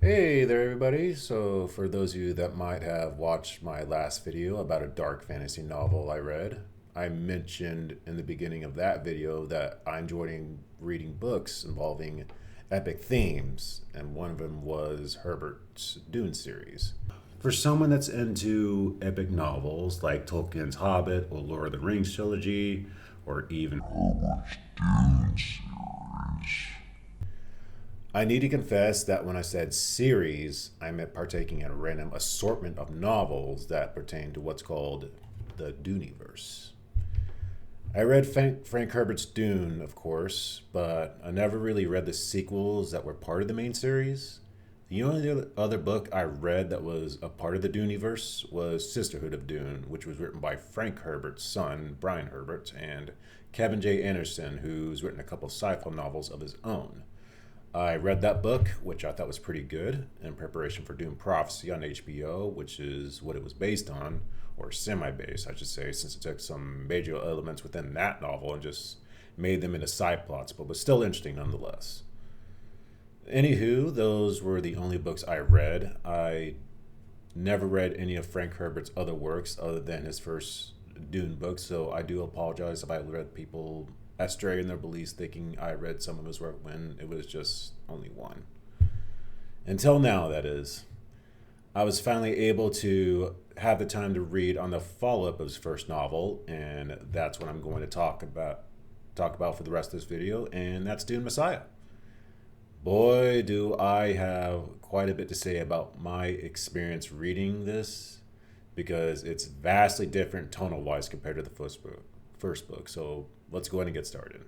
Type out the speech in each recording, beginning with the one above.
Hey there, everybody. So, for those of you that might have watched my last video about a dark fantasy novel I read, I mentioned in the beginning of that video that I enjoyed reading books involving epic themes, and one of them was Herbert's Dune series. For someone that's into epic novels like Tolkien's Hobbit or Lord of the Rings trilogy, or even I need to confess that when I said series, I meant partaking in a random assortment of novels that pertain to what's called the Duneverse. I read Frank Herbert's Dune, of course, but I never really read the sequels that were part of the main series. The only other book I read that was a part of the Duneverse was Sisterhood of Dune, which was written by Frank Herbert's son, Brian Herbert, and Kevin J. Anderson, who's written a couple of sci-fi novels of his own. I read that book, which I thought was pretty good, in preparation for Dune Prophecy on HBO, which is what it was based on, or semi based, I should say, since it took some major elements within that novel and just made them into side plots, but was still interesting nonetheless. Anywho, those were the only books I read. I never read any of Frank Herbert's other works other than his first Dune book, so I do apologize if I led people astray in their beliefs thinking I read some of his work when it was just only one. Until now, that is. I was finally able to have the time to read on the follow-up of his first novel, and that's what I'm going to talk about for the rest of this video, and that's Dune Messiah. Boy, do I have quite a bit to say about my experience reading this because it's vastly different tonal wise compared to the first book. So let's go ahead and get started.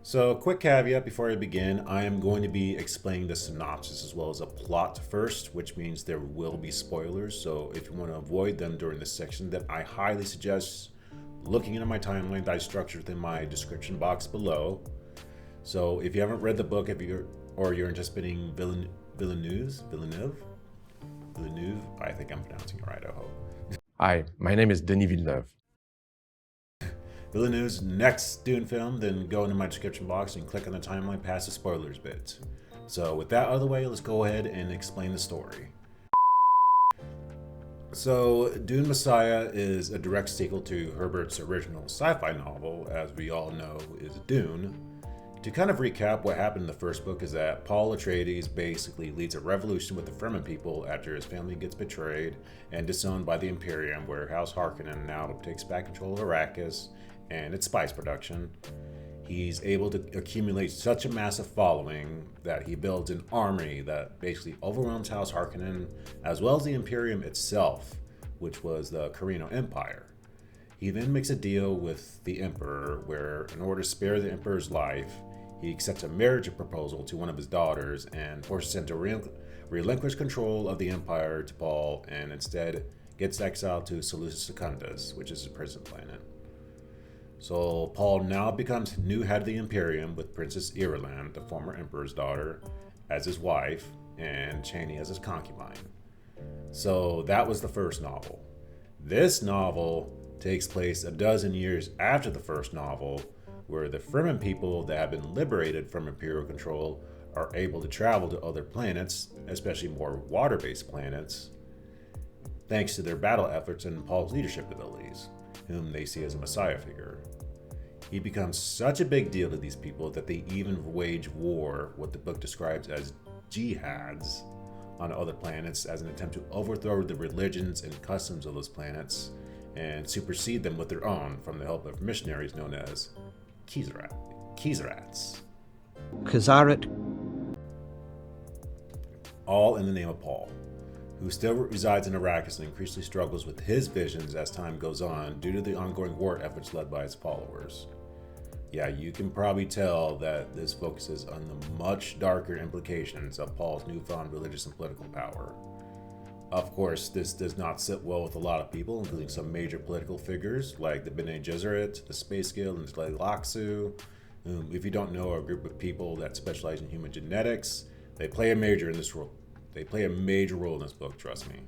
So, quick caveat before I begin, I am going to be explaining the synopsis as well as a plot first, which means there will be spoilers. So, if you want to avoid them during this section, then I highly suggest looking into my timeline that I structured within my description box below. So, if you haven't read the book, if you're anticipating Villeneuve, I think I'm pronouncing it right. I hope. Hi, my name is Denis Villeneuve. Villeneuve's next Dune film, then go into my description box and click on the timeline past the spoilers bit. So with that out of the way, let's go ahead and explain the story. So Dune Messiah is a direct sequel to Herbert's original sci-fi novel, as we all know is Dune. To kind of recap, what happened in the first book is that Paul Atreides basically leads a revolution with the Fremen people after his family gets betrayed and disowned by the Imperium, where House Harkonnen now takes back control of Arrakis and its spice production. He's able to accumulate such a massive following that he builds an army that basically overwhelms House Harkonnen as well as the Imperium itself, which was the Carino Empire. He then makes a deal with the Emperor where, in order to spare the Emperor's life, he accepts a marriage proposal to one of his daughters and forces him to relinquish control of the Empire to Paul and instead gets exiled to Seleucus Secundus, which is his prison planet. So Paul now becomes new head of the Imperium with Princess Irulan, the former Emperor's daughter, as his wife, and Chani as his concubine. So that was the first novel. This novel takes place a dozen years after the first novel, where the Fremen people that have been liberated from Imperial control are able to travel to other planets, especially more water-based planets, thanks to their battle efforts and Paul's leadership abilities, whom they see as a messiah figure. He becomes such a big deal to these people that they even wage war, what the book describes as jihads, on other planets as an attempt to overthrow the religions and customs of those planets and supersede them with their own from the help of missionaries known as Khazarats. All in the name of Paul, who still resides in Arrakis and increasingly struggles with his visions as time goes on due to the ongoing war efforts led by his followers. Yeah, you can probably tell that this focuses on the much darker implications of Paul's newfound religious and political power. Of course, this does not sit well with a lot of people, including some major political figures like the Bene Gesserit, the Space Guild, and Tleilaxu, If you don't know, are a group of people that specialize in human genetics. They play a major in this role. They play a major role in this book, trust me.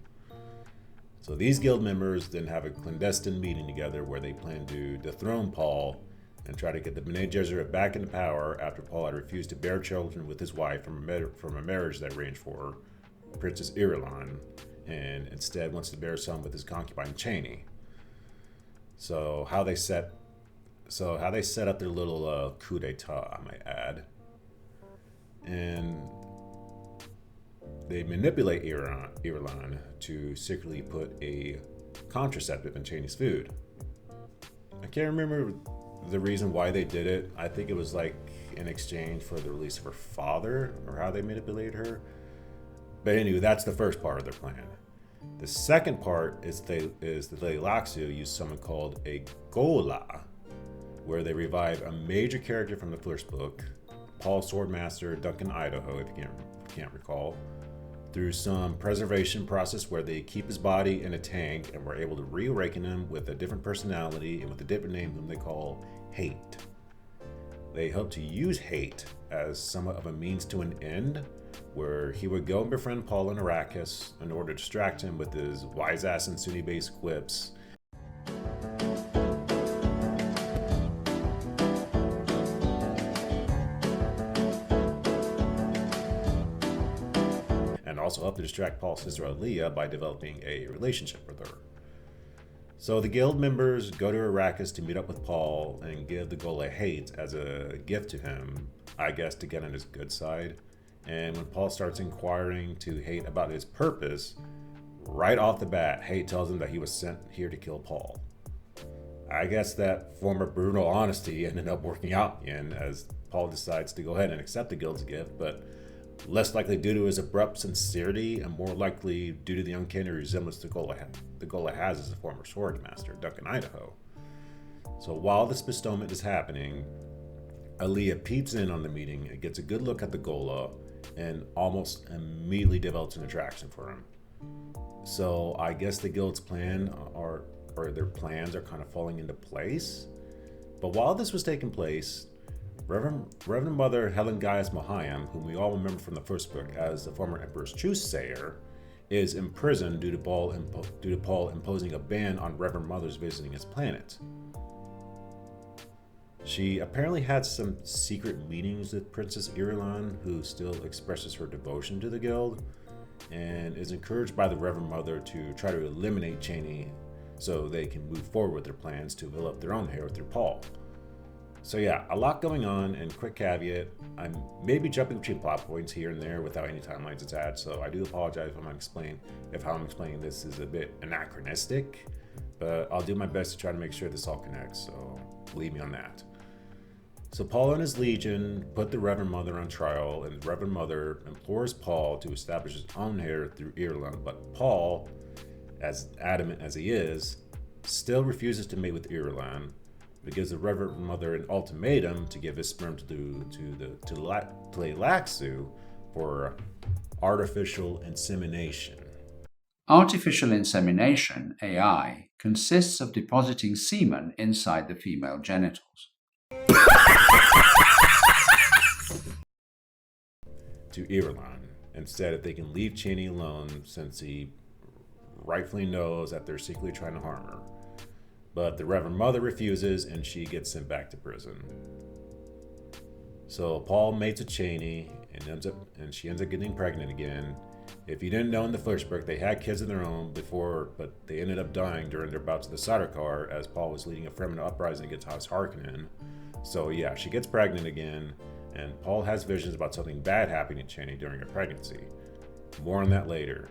So these guild members then have a clandestine meeting together where they plan to dethrone Paul and try to get the Bene Gesserit back into power after Paul had refused to bear children with his wife from a marriage that arranged for Princess Irulan, and instead wants to bear a son with his concubine Chani. So how they set up their little coup d'etat, I might add, and they manipulate Irulan to secretly put a contraceptive in Chani's food. I can't remember the reason why they did it. I think it was like in exchange for the release of her father, or how they manipulated her. But anyway, that's the first part of their plan. The second part is the Laxu use something called a Gola, where they revive a major character from the first book, Paul Swordmaster Duncan Idaho, if you can't recall, through some preservation process where they keep his body in a tank and were able to reawaken him with a different personality and with a different name whom they call Hate. They hope to use Hate as somewhat of a means to an end, where he would go and befriend Paul in Arrakis in order to distract him with his wise-ass and Sunni-based quips. And also help to distract Paul's sister Aaliyah by developing a relationship with her. So the guild members go to Arrakis to meet up with Paul and give the Gola Hate as a gift to him, I guess to get on his good side. And when Paul starts inquiring to Hate about his purpose, right off the bat, Hate tells him that he was sent here to kill Paul. I guess that form of brutal honesty ended up working out in the end, as Paul decides to go ahead and accept the guild's gift, but less likely due to his abrupt sincerity and more likely due to the uncanny resemblance the Gola has as a former sword master, Duncan Idaho. So while this bestowment is happening, Aaliyah peeps in on the meeting and gets a good look at the Gola and almost immediately develops an attraction for him. So I guess the guild's plan or their plans are kind of falling into place. But while this was taking place, Reverend Mother Helen Gaius Mahayam, whom we all remember from the first book as the former Emperor's Truthsayer, is imprisoned due to Paul imposing a ban on Reverend Mothers visiting his planet. She apparently had some secret meetings with Princess Irulan, who still expresses her devotion to the guild, and is encouraged by the Reverend Mother to try to eliminate Chani so they can move forward with their plans to fill up their own hair through Paul. So yeah, a lot going on, and quick caveat, I'm maybe jumping between plot points here and there without any timelines attached, so I do apologize if how I'm explaining this is a bit anachronistic, but I'll do my best to try to make sure this all connects, so believe me on that. So Paul and his legion put the Reverend Mother on trial, and the Reverend Mother implores Paul to establish his own hair through Irulan, but Paul, as adamant as he is, still refuses to mate with Irulan. It gives the Reverend Mother an ultimatum to give his sperm to Laxu for artificial insemination. Artificial insemination, AI, consists of depositing semen inside the female genitals. To Irulan, instead if they can leave Chani alone since he rightfully knows that they're secretly trying to harm her. But the Reverend Mother refuses and she gets sent back to prison. So Paul mates with Chani and she ends up getting pregnant again. If you didn't know, in the first book, they had kids of their own before, but they ended up dying during their bouts of the Sardaukar as Paul was leading a Fremen uprising against House Harkonnen. So yeah, she gets pregnant again, and Paul has visions about something bad happening to Chani during her pregnancy. More on that later.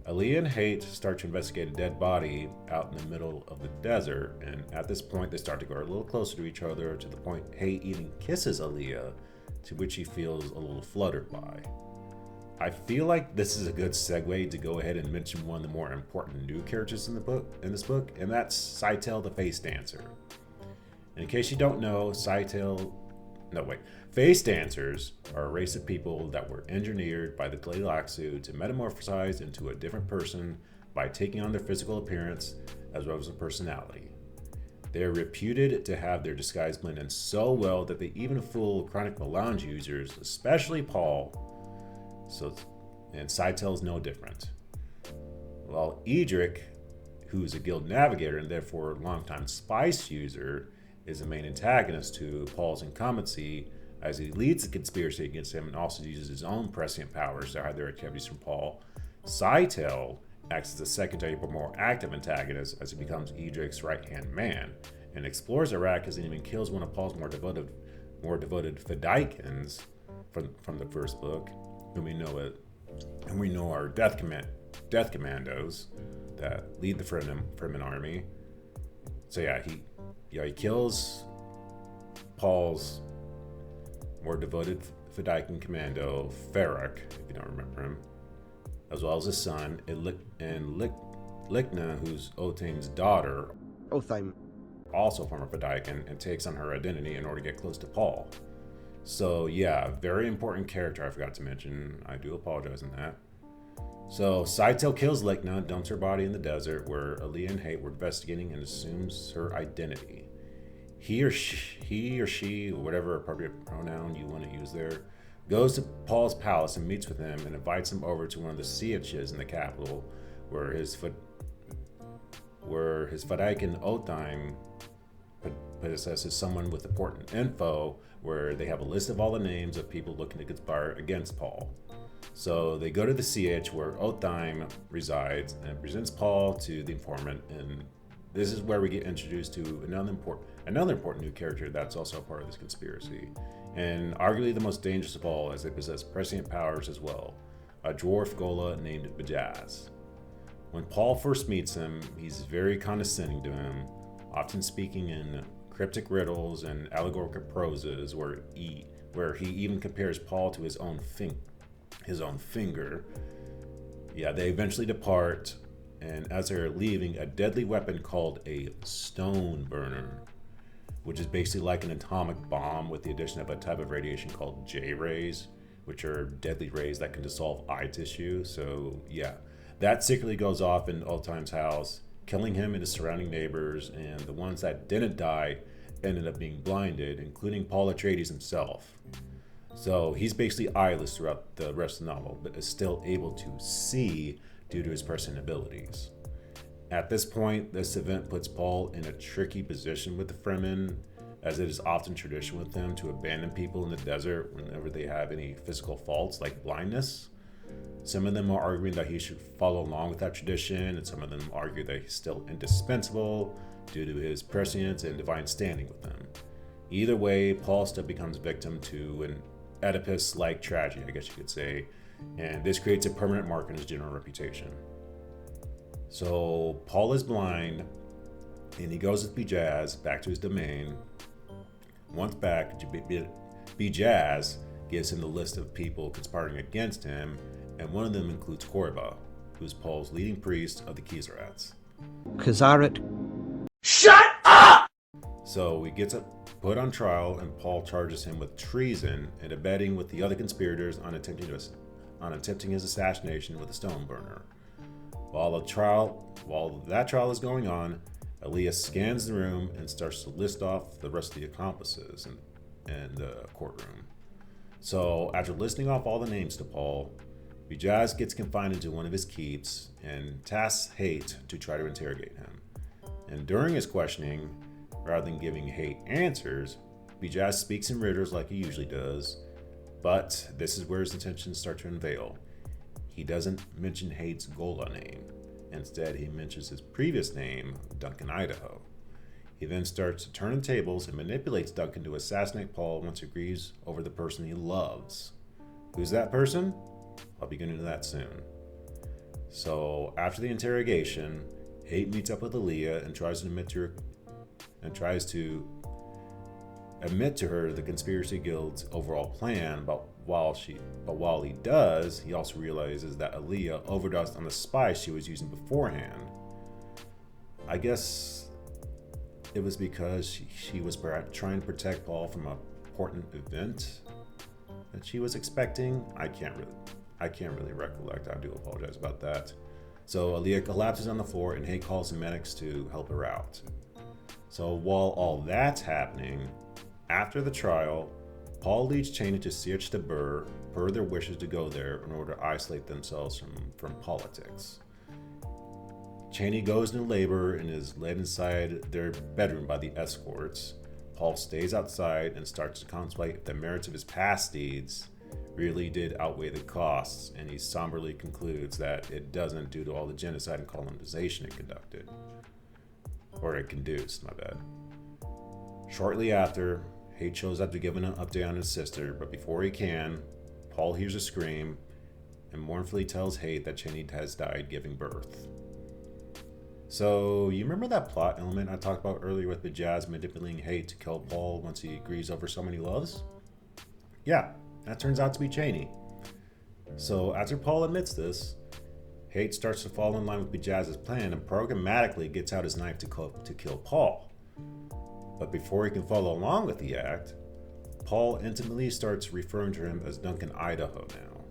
Aaliyah and Hate start to investigate a dead body out in the middle of the desert, and at this point they start to go a little closer to each other, to the point Hate even kisses Aaliyah, to which he feels a little fluttered by. I feel like this is a good segue to go ahead and mention one of the more important new characters in this book, and that's Scytale the Face Dancer. And in case you don't know, Face Dancers are a race of people that were engineered by the Tleilaxu to metamorphosize into a different person by taking on their physical appearance as well as their personality. They are reputed to have their disguise blend in so well that they even fool chronic melange users, especially Paul. And Scythel's no different. While Edric, who is a guild navigator and therefore a longtime spice user, is the main antagonist to Paul's incumbency, as he leads the conspiracy against him and also uses his own prescient powers to hide their activities from Paul. Scythel acts as a secondary but more active antagonist as he becomes Edric's right-hand man and explores Arrakis and even kills one of Paul's more devoted Fedaykins from the first book, whom we know are death commandos that lead the Fremen army. So he kills Paul's more devoted Fedaykin commando, Ferrach, if you don't remember him, as well as his son, and Lichna, who's Othaim's daughter, also former Fedaykin, and takes on her identity in order to get close to Paul. So very important character I forgot to mention. I do apologize on that. So Scythel kills Lichna, dumps her body in the desert where Aaliyah and Hate were investigating, and assumes her identity. He or she, whatever appropriate pronoun you want to use there, goes to Paul's palace and meets with him and invites him over to one of the sieges in the capital, where his Fedaykin Othaim possesses someone with important info, where they have a list of all the names of people looking to conspire against Paul. So they go to the siege where Othaim resides and presents Paul to the informant, and this is where we get introduced to another important new character that's also a part of this conspiracy, and arguably the most dangerous of all, as they possess prescient powers as well, a dwarf Gola named Bajaz. When Paul first meets him, he's very condescending to him, often speaking in cryptic riddles and allegorical proses, where he even compares Paul to his own finger. They eventually depart, and as they're leaving, a deadly weapon called a stone burner, which is basically like an atomic bomb with the addition of a type of radiation called J-rays, which are deadly rays that can dissolve eye tissue. So that secretly goes off in Othaim's house, killing him and his surrounding neighbors, and the ones that didn't die ended up being blinded, including Paul Atreides himself. So he's basically eyeless throughout the rest of the novel, but is still able to see due to his prescient abilities. At this point, this event puts Paul in a tricky position with the Fremen, as it is often tradition with them to abandon people in the desert whenever they have any physical faults like blindness. Some of them are arguing that he should follow along with that tradition, and some of them argue that he's still indispensable due to his prescience and divine standing with them. Either way, Paul still becomes victim to an Oedipus-like tragedy, I guess you could say, and this creates a permanent mark in his general reputation. So Paul is blind, and he goes with Bajaz back to his domain. Once back, Bajaz gives him the list of people conspiring against him, and one of them includes Korba, who's Paul's leading priest of the Khazarats. Shut up! So he gets put on trial, and Paul charges him with treason and abetting with the other conspirators on attempting his assassination with a stone burner. While that trial is going on, Aaliyah scans the room and starts to list off the rest of the accomplices in the courtroom. So after listing off all the names to Paul, Bajaz gets confined into one of his keeps and tasks Hate to try to interrogate him. And during his questioning, rather than giving Hate answers, Bajaz speaks in riddles like he usually does, but this is where his intentions start to unveil. He doesn't mention Hate's Gola name. Instead, he mentions his previous name, Duncan Idaho. He then starts to turn the tables and manipulates Duncan to assassinate Paul once he agrees over the person he loves. Who's that person? I'll be getting into that soon. So after the interrogation, Hate meets up with Aaliyah and tries to admit to her the conspiracy guild's overall plan, but while he does, he also realizes that Aaliyah overdosed on the spice she was using beforehand. I guess it was because she was trying to protect Paul from an important event that she was expecting. I can't really recollect. I do apologize about that. So Aaliyah collapses on the floor, and Hate calls the medics to help her out. So while all that's happening, after the trial, Paul leads Cheney to Sietch Tabur per their wishes to go there in order to isolate themselves from politics. Cheney goes into labor and is led inside their bedroom by the escorts. Paul stays outside and starts to contemplate if the merits of his past deeds really did outweigh the costs, and he somberly concludes that it doesn't due to all the genocide and colonization it conducted. Or it conduced, my bad. Shortly after, Haight shows up to give an update on his sister, but before he can, Paul hears a scream and mournfully tells Haight that Cheney has died giving birth. So, you remember that plot element I talked about earlier with Bajaz manipulating Haight to kill Paul once he grieves over someone he loves? Yeah, that turns out to be Cheney. So, after Paul admits this, Haight starts to fall in line with Bajaz's plan and programmatically gets out his knife to kill Paul. But before he can follow along with the act, Paul intimately starts referring to him as Duncan Idaho now.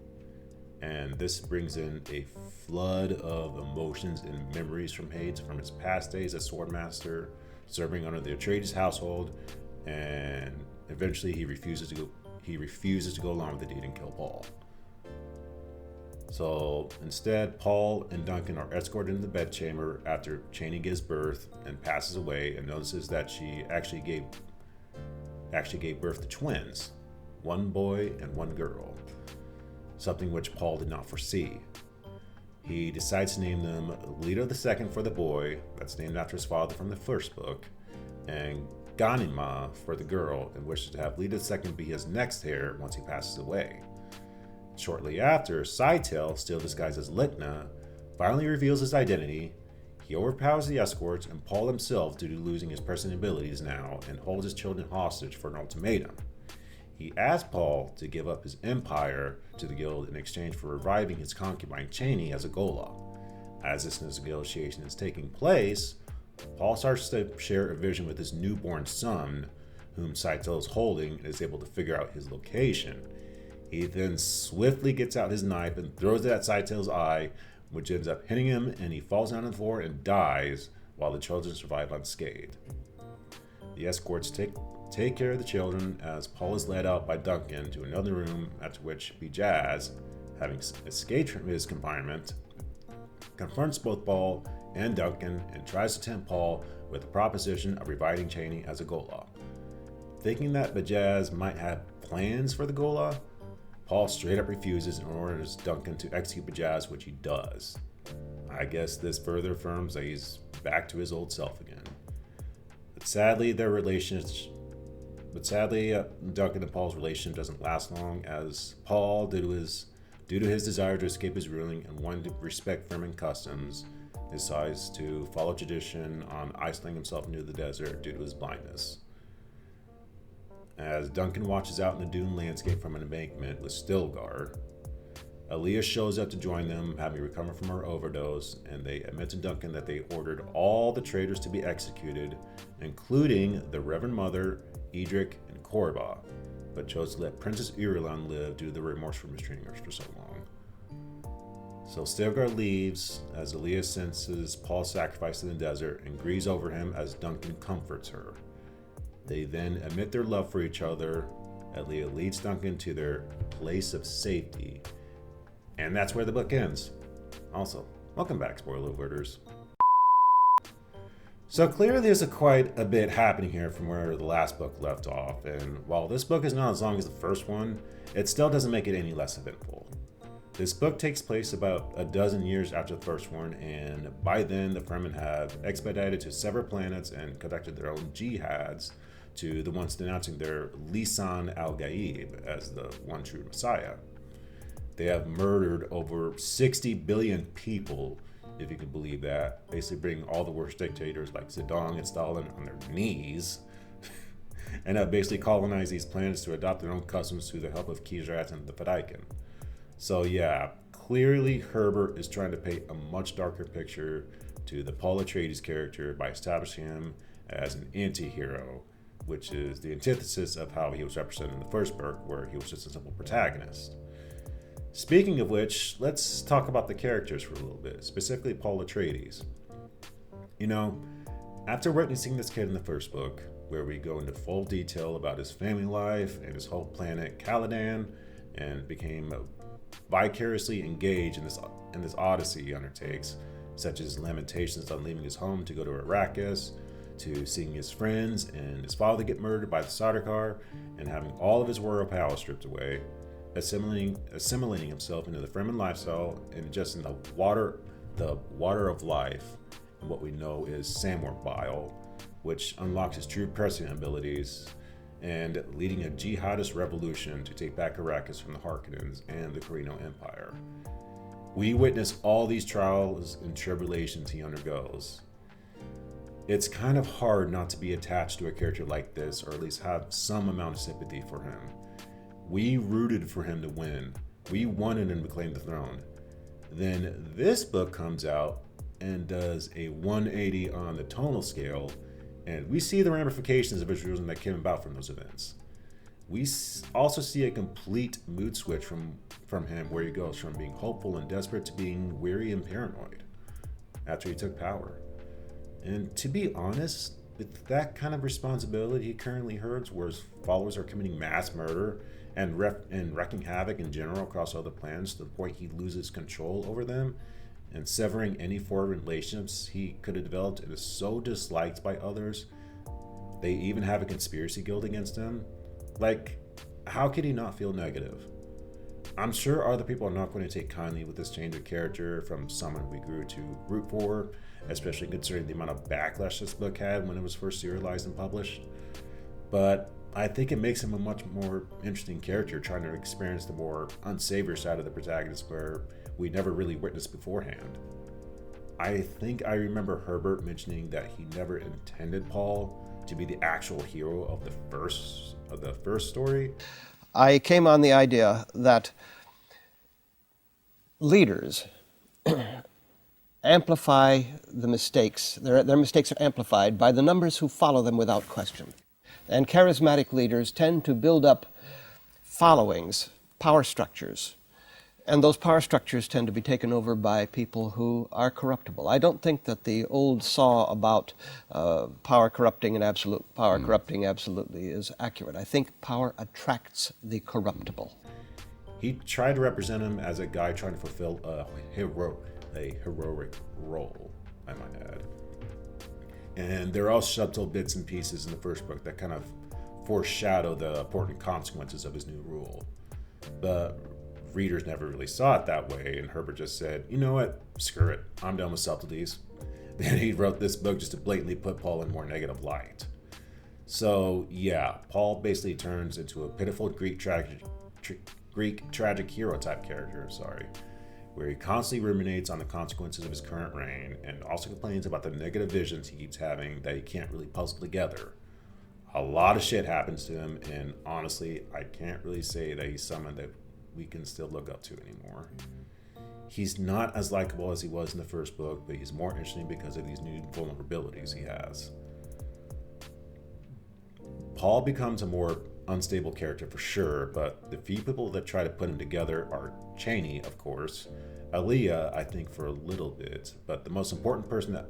And this brings in a flood of emotions and memories from Haight from his past days as Swordmaster, serving under the Atreides household, and eventually he refuses to go along with the deed and kill Paul. So instead, Paul and Duncan are escorted into the bedchamber after Cheney gives birth and passes away, and notices that she actually gave birth to twins, one boy and one girl, something which Paul did not foresee. He decides to name them Leto II for the boy, that's named after his father from the first book, and Ganima for the girl, and wishes to have Leto II be his next heir once he passes away. Shortly after, Scytale, still disguised as Litna, finally reveals his identity. He overpowers the escorts and Paul himself due to losing his personal abilities now, and holds his children hostage for an ultimatum. He asks Paul to give up his empire to the guild in exchange for reviving his concubine Cheney as a Ghola. As this negotiation is taking place, Paul starts to share a vision with his newborn son, whom Scytale is holding, and is able to figure out his location. He then swiftly gets out his knife and throws it at Scytale's eye, which ends up hitting him, and he falls down on the floor and dies, while the children survive unscathed. The escorts take care of the children as Paul is led out by Duncan to another room, after which Bajaz, having escaped from his confinement, confronts both Paul and Duncan and tries to tempt Paul with the proposition of reviving Cheney as a Ghola. Thinking that Bajaz might have plans for the Ghola, Paul straight up refuses and orders Duncan to execute Bajaz, which he does. I guess this further affirms that he's back to his old self again. But sadly, Duncan and Paul's relationship doesn't last long, as Paul, due to his desire to escape his ruling and wanting to respect Fremen customs, decides to follow tradition on isolating himself into the desert due to his blindness. As Duncan watches out in the Dune landscape from an embankment with Stilgar, Aaliyah shows up to join them, having recovered from her overdose, and they admit to Duncan that they ordered all the traitors to be executed, including the Reverend Mother, Edric, and Korba, but chose to let Princess Irulan live due to the remorse for mistreating her for so long. So Stilgar leaves as Aaliyah senses Paul's sacrifice in the desert and grieves over him as Duncan comforts her. They then admit their love for each other. Aaliyah leads Duncan to their place of safety. And that's where the book ends. Also, welcome back, spoiler alerters. So clearly there's quite a bit happening here from where the last book left off, and while this book is not as long as the first one, it still doesn't make it any less eventful. This book takes place about a dozen years after the first one, and by then the Fremen have expedited to several planets and conducted their own jihads to the ones denouncing their Lisan al-Gaib as the one true Messiah. They have murdered over 60 billion people, if you can believe that, basically bringing all the worst dictators like Zedong and Stalin on their knees, and have basically colonized these planets to adopt their own customs through the help of Khizrat and the Fedaykin. So yeah, clearly Herbert is trying to paint a much darker picture to the Paul Atreides character by establishing him as an anti-hero, which is the antithesis of how he was represented in the first book, where he was just a simple protagonist. Speaking of which, let's talk about the characters for a little bit, specifically Paul Atreides. You know, After witnessing this kid in the first book, where we go into full detail about his family life and his whole planet Caladan, and became vicariously engaged in this odyssey he undertakes, such as lamentations on leaving his home to go to Arrakis, to seeing his friends and his father get murdered by the Sardaukar, and having all of his royal power stripped away, assimilating himself into the Fremen lifestyle and just in the water of life, and what we know is Samwar bile, which unlocks his true prescient abilities, and leading a jihadist revolution to take back Arrakis from the Harkonnens and the Corino Empire. We witness all these trials and tribulations he undergoes. It's kind of hard not to be attached to a character like this, or at least have some amount of sympathy for him. We rooted for him to win. We wanted him to claim the throne. Then this book comes out and does a 180 on the tonal scale, and we see the ramifications of his realism that came about from those events. We also see a complete mood switch from him, where he goes from being hopeful and desperate to being weary and paranoid after he took power. And to be honest, with that kind of responsibility he currently holds, where his followers are committing mass murder and wreaking havoc in general across other planets to the point he loses control over them, and severing any former relationships he could have developed, and is so disliked by others, they even have a conspiracy guild against him. Like, how could he not feel negative? I'm sure other people are not going to take kindly with this change of character from someone we grew to root for, especially considering the amount of backlash this book had when it was first serialized and published. But I think it makes him a much more interesting character, trying to experience the more unsavory side of the protagonist where we never really witnessed beforehand. I think I remember Herbert mentioning that he never intended Paul to be the actual hero of the first story. I came on the idea that leaders amplify the mistakes. Their mistakes are amplified by the numbers who follow them without question. And charismatic leaders tend to build up followings, power structures. And those power structures tend to be taken over by people who are corruptible. I don't think that the old saw about power corrupting and absolute power corrupting absolutely is accurate. I think power attracts the corruptible. He tried to represent him as a guy trying to fulfill a heroic role, I might add. And there are all subtle bits and pieces in the first book that kind of foreshadow the important consequences of his new rule. But readers never really saw it that way, and Herbert just said, you know what, screw it, I'm done with subtleties. Then he wrote this book just to blatantly put Paul in more negative light. So yeah, Paul basically turns into a pitiful Greek tragic hero type character, where he constantly ruminates on the consequences of his current reign, and also complains about the negative visions he keeps having that he can't really puzzle together. A lot of shit happens to him, and honestly, I can't really say that he's someone that we can still look up to anymore. He's not as likable as he was in the first book, but he's more interesting because of these new vulnerabilities he has. Paul becomes a more unstable character for sure, but the few people that try to put him together are Chaney, of course, Aaliyah, I think, for a little bit, but the most important person that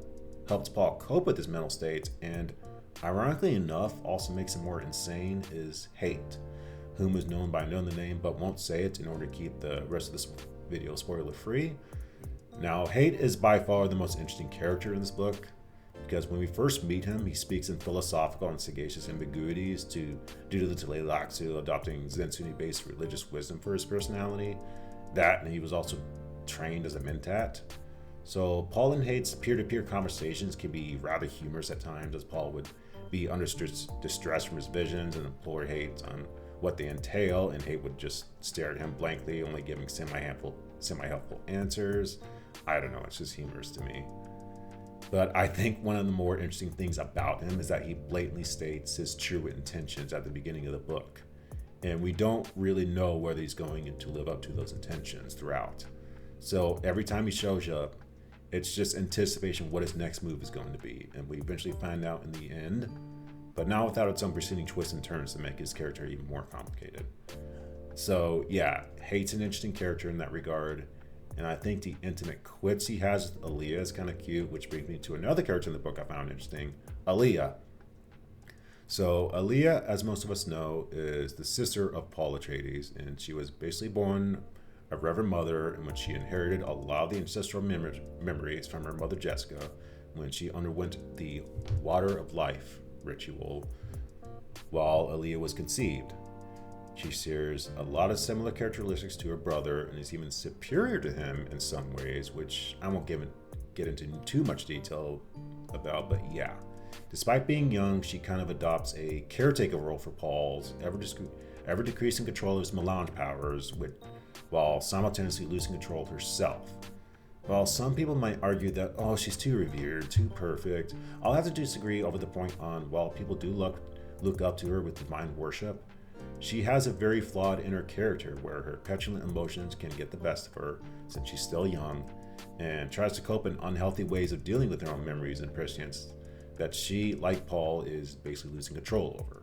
helps Paul cope with his mental state, and ironically enough also makes him more insane, is Hate, whom is known by another name but won't say it in order to keep the rest of this video spoiler free. Now, Hate is by far the most interesting character in this book, because when we first meet him, he speaks in philosophical and sagacious ambiguities due to the Tleilaxu adopting Zensunni-based religious wisdom for his personality. That, and he was also trained as a mentat. So Paul and Hate's peer-to-peer conversations can be rather humorous at times, as Paul would be under distress from his visions and implore Hate on what they entail, and Hate would just stare at him blankly, only giving semi-helpful answers. I don't know, it's just humorous to me. But I think one of the more interesting things about him is that he blatantly states his true intentions at the beginning of the book. And we don't really know whether he's going to live up to those intentions throughout. So every time he shows up, it's just anticipation what his next move is going to be. And we eventually find out in the end, but not without its own preceding twists and turns to make his character even more complicated. So yeah, Hate's an interesting character in that regard. And I think the intimate quits he has with Aaliyah is kind of cute, which brings me to another character in the book I found interesting, Aaliyah. So Aaliyah, as most of us know, is the sister of Paul Atreides, and she was basically born a Reverend Mother, in which she inherited a lot of the ancestral memories from her mother Jessica when she underwent the Water of Life ritual while Aaliyah was conceived. She shares a lot of similar characteristics to her brother and is even superior to him in some ways, which I won't get into too much detail about, but yeah. Despite being young, she kind of adopts a caretaker role for Paul's ever decreasing control of his melange powers, while simultaneously losing control of herself. While some people might argue that, oh, she's too revered, too perfect, I'll have to disagree over the point on while people do look up to her with divine worship, she has a very flawed inner character where her petulant emotions can get the best of her since she's still young, and tries to cope in unhealthy ways of dealing with her own memories and prescience that she, like Paul, is basically losing control over.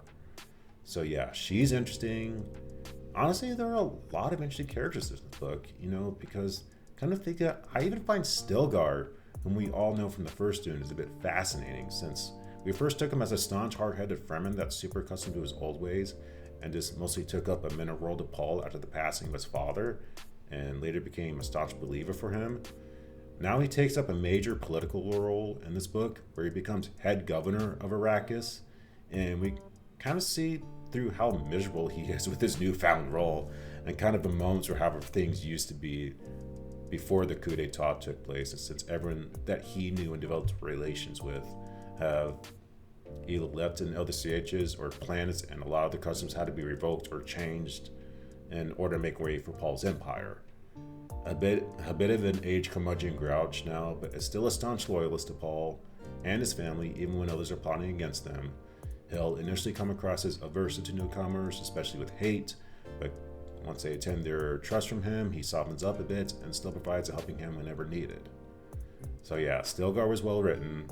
So yeah, she's interesting. Honestly, there are a lot of interesting characters in this book, because kind of think that I even find Stilgar, whom we all know from the first Dune, is a bit fascinating, since we first took him as a staunch, hard-headed Fremen that's super accustomed to his old ways, and just mostly took up a minor role to Paul after the passing of his father, and later became a staunch believer for him. Now he takes up a major political role in this book, where he becomes head governor of Arrakis, and we kind of see through how miserable he is with his newfound role, and kind of bemoans for how things used to be before the coup d'etat took place, and since everyone that he knew and developed relations with have either left in other CHs or planets, and a lot of the customs had to be revoked or changed in order to make way for Paul's empire. A bit of an age curmudgeon grouch now, but is still a staunch loyalist to Paul and his family, even when others are plotting against them. He'll initially come across as averse to newcomers, especially with hate, but once they attend their trust from him, he softens up a bit and still provides a helping hand whenever needed. So yeah, Stilgar was well written.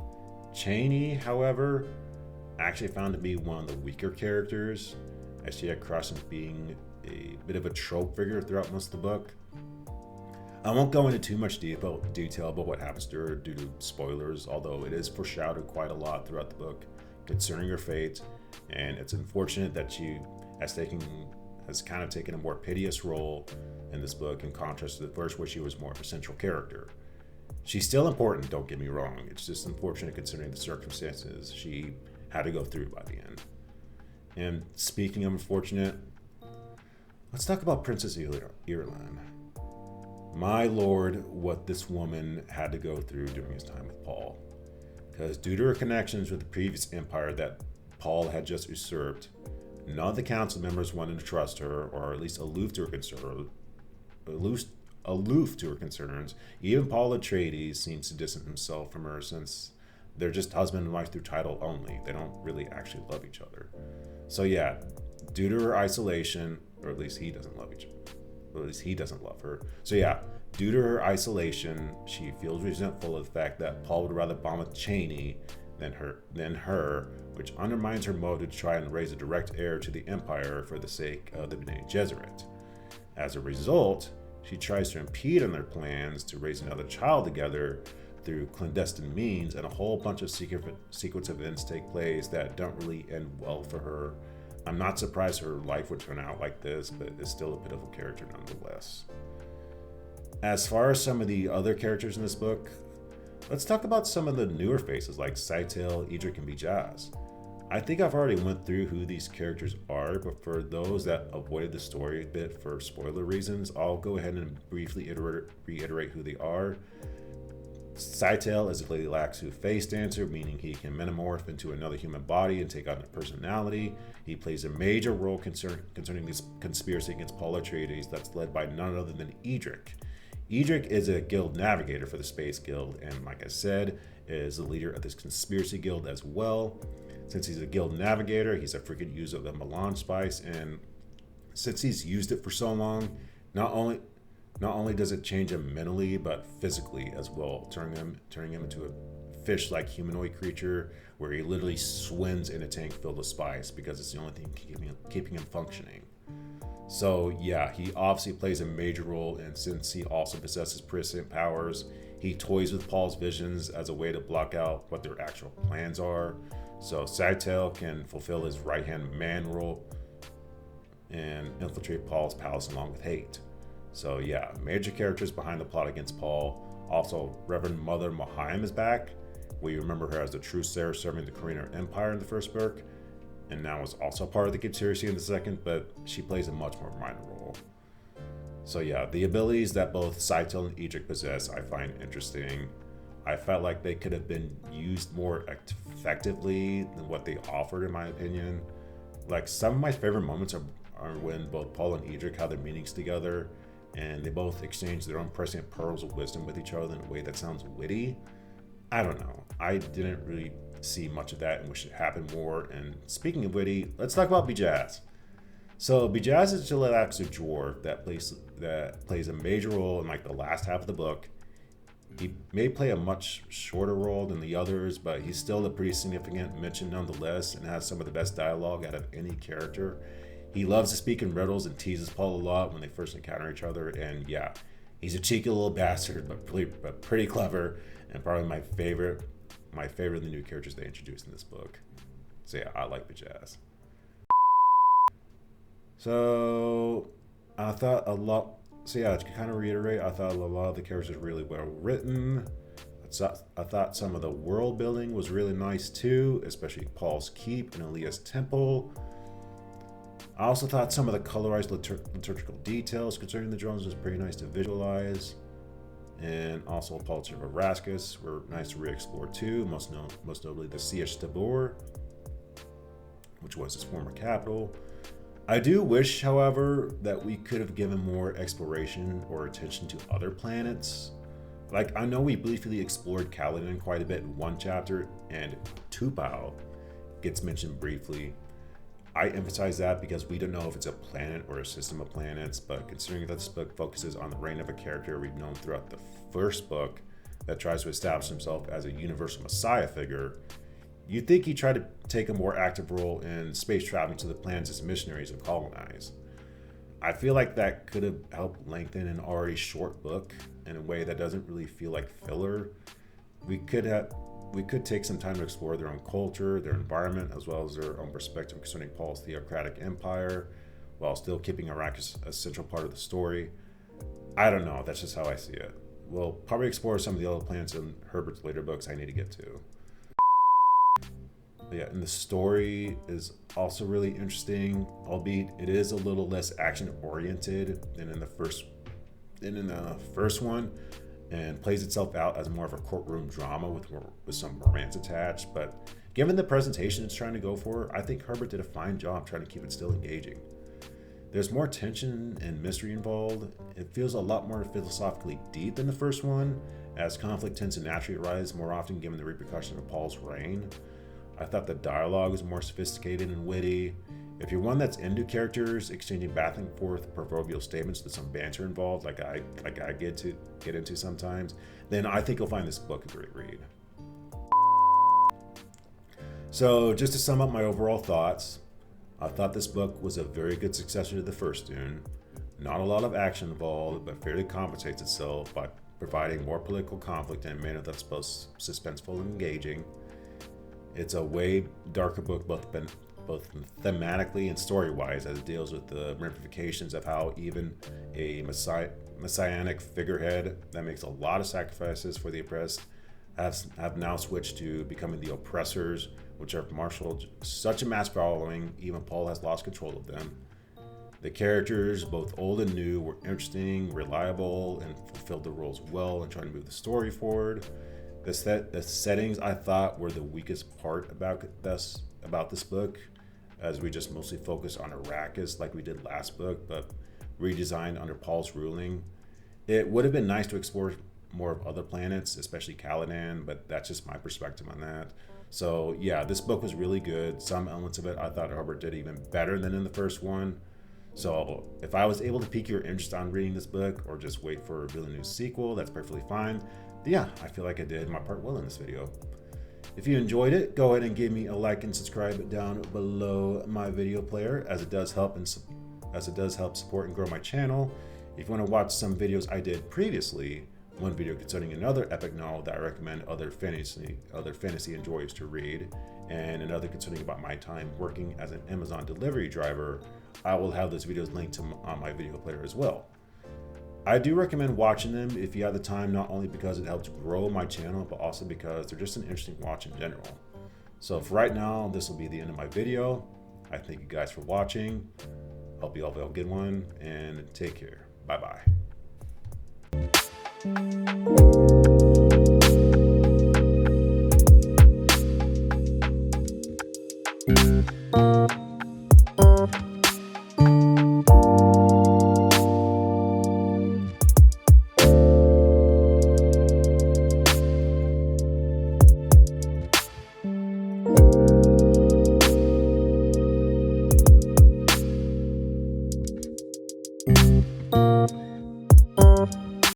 Chani, however, actually found to be one of the weaker characters, as she had crossed into being a bit of a trope figure throughout most of the book. I won't go into too much detail about what happens to her due to spoilers, although it is foreshadowed quite a lot throughout the book concerning her fate, and it's unfortunate that she has kind of taken a more piteous role in this book in contrast to the first, where she was more of a central character. She's still important, don't get me wrong, it's just unfortunate considering the circumstances she had to go through by the end. And speaking of unfortunate, let's talk about Princess Irulan. My lord, what this woman had to go through during his time with Paul. Because due to her connections with the previous empire that Paul had just usurped, none of the council members wanted to trust her, or at least aloof to her concerns. Even Paul Atreides seems to distance himself from her, since they're just husband and wife through title only. They don't really actually love each other. So yeah, due to her isolation, or at least he doesn't love her. So yeah, due to her isolation, she feels resentful of the fact that Paul would rather bond with Chani than her, which undermines her motive to try and raise a direct heir to the Empire for the sake of the Bene Gesserit. As a result, she tries to impede on their plans to raise another child together through clandestine means, and a whole bunch of sequence of events take place that don't really end well for her. I'm not surprised her life would turn out like this, but it's still a pitiful character nonetheless. As far as some of the other characters in this book, let's talk about some of the newer faces like Scytale, Edric, and Bijaz. I think I've already went through who these characters are, but for those that avoided the story a bit for spoiler reasons, I'll go ahead and briefly reiterate who they are. Scytale is a Lady Laxu face dancer, meaning he can metamorph into another human body and take on a personality. He plays a major role concerning this conspiracy against Paul Atreides that's led by none other than Edric. Edric is a guild navigator for the Space Guild, and like I said, is the leader of this conspiracy guild as well. Since he's a guild navigator, he's a frequent user of the melange spice, and since he's used it for so long, not only does it change him mentally, but physically as well, turning him into a fish-like humanoid creature where he literally swims in a tank filled with spice because it's the only thing keeping him functioning. So yeah, he obviously plays a major role, and since he also possesses prescient powers, he toys with Paul's visions as a way to block out what their actual plans are. So Scytale can fulfill his right-hand man role and infiltrate Paul's palace along with Hate. So yeah, major characters behind the plot against Paul. Also, Reverend Mother Mohaim is back. We remember her as the Truthsayer serving the Korean Empire in the first book, and now is also part of the conspiracy in the second, but she plays a much more minor role. So yeah, the abilities that both Scytale and Edric possess I find interesting. I felt like they could have been used more effectively than what they offered, in my opinion. Like, some of my favorite moments are when both Paul and Edric have their meetings together, and they both exchange their own prescient pearls of wisdom with each other in a way that sounds witty. I don't know. I didn't really see much of that and wish it happened more. And speaking of witty, let's talk about Bijaz. So Bijaz is a Gillilaxer dwarf that plays a major role in like the last half of the book. He may play a much shorter role than the others, but he's still a pretty significant mention nonetheless, and has some of the best dialogue out of any character. He loves to speak in riddles and teases Paul a lot when they first encounter each other, and yeah, he's a cheeky little bastard, but pretty clever, and probably my favorite of the new characters they introduced in this book. So yeah, I like Bijaz. So I thought a lot. So yeah, to kind of reiterate, I thought a lot of the characters were really well written. I thought some of the world building was really nice too, especially Paul's keep and Aaliyah's temple. I also thought some of the colorized liturgical details concerning the drones was pretty nice to visualize. And also Paul's of Raskus were nice to re-explore too, most notably the Siege Tabor, which was his former capital. I do wish, however, that we could have given more exploration or attention to other planets. Like, I know we briefly explored Caladan quite a bit in one chapter, and Tupao gets mentioned briefly. I emphasize that because we don't know if it's a planet or a system of planets, but considering that this book focuses on the reign of a character we've known throughout the first book that tries to establish himself as a universal messiah figure, you'd think he'd try to take a more active role in space traveling to the planets his missionaries have colonized. I feel like that could have helped lengthen an already short book in a way that doesn't really feel like filler. We could take some time to explore their own culture, their environment, as well as their own perspective concerning Paul's theocratic empire, while still keeping Arrakis a central part of the story. I don't know, that's just how I see it. We'll probably explore some of the other planets in Herbert's later books I need to get to. But yeah, and the story is also really interesting, albeit it is a little less action-oriented than in the first one, and plays itself out as more of a courtroom drama with some romance attached. But given the presentation it's trying to go for, I think Herbert did a fine job trying to keep it still engaging. There's more tension and mystery involved. It feels a lot more philosophically deep than the first one, as conflict tends to naturally arise more often given the repercussion of Paul's reign. I thought the dialogue was more sophisticated and witty. If you're one that's into characters exchanging back and forth proverbial statements with some banter involved, like I get into sometimes, then I think you'll find this book a great read. So just to sum up my overall thoughts, I thought this book was a very good successor to the first Dune. Not a lot of action involved, but fairly compensates itself by providing more political conflict in a manner that's both suspenseful and engaging. It's a way darker book, both thematically and story-wise, as it deals with the ramifications of how even a messianic figurehead that makes a lot of sacrifices for the oppressed have now switched to becoming the oppressors, which have marshaled such a mass following, even Paul has lost control of them. The characters, both old and new, were interesting, reliable, and fulfilled their roles well in trying to move the story forward. The settings I thought were the weakest part about this book, as we just mostly focus on Arrakis like we did last book, but redesigned under Paul's ruling. It would have been nice to explore more of other planets, especially Caladan, but that's just my perspective on that. So yeah, this book was really good. Some elements of it I thought Herbert did even better than in the first one. So if I was able to pique your interest on reading this book, or just wait for a really new sequel, that's perfectly fine. But yeah, I feel like I did my part well in this video. If you enjoyed it, go ahead and give me a like and subscribe down below my video player, as it does help in as it does help support and grow my channel. If you want to watch some videos I did previously, one video concerning another epic novel that I recommend other fantasy enjoyers to read, and another concerning about my time working as an Amazon delivery driver, I will have those videos linked on my video player as well. I do recommend watching them if you have the time, not only because it helps grow my channel, but also because they're just an interesting watch in general. So for right now, this will be the end of my video. I thank you guys for watching. Hope you all have a good one, and take care. Bye-bye.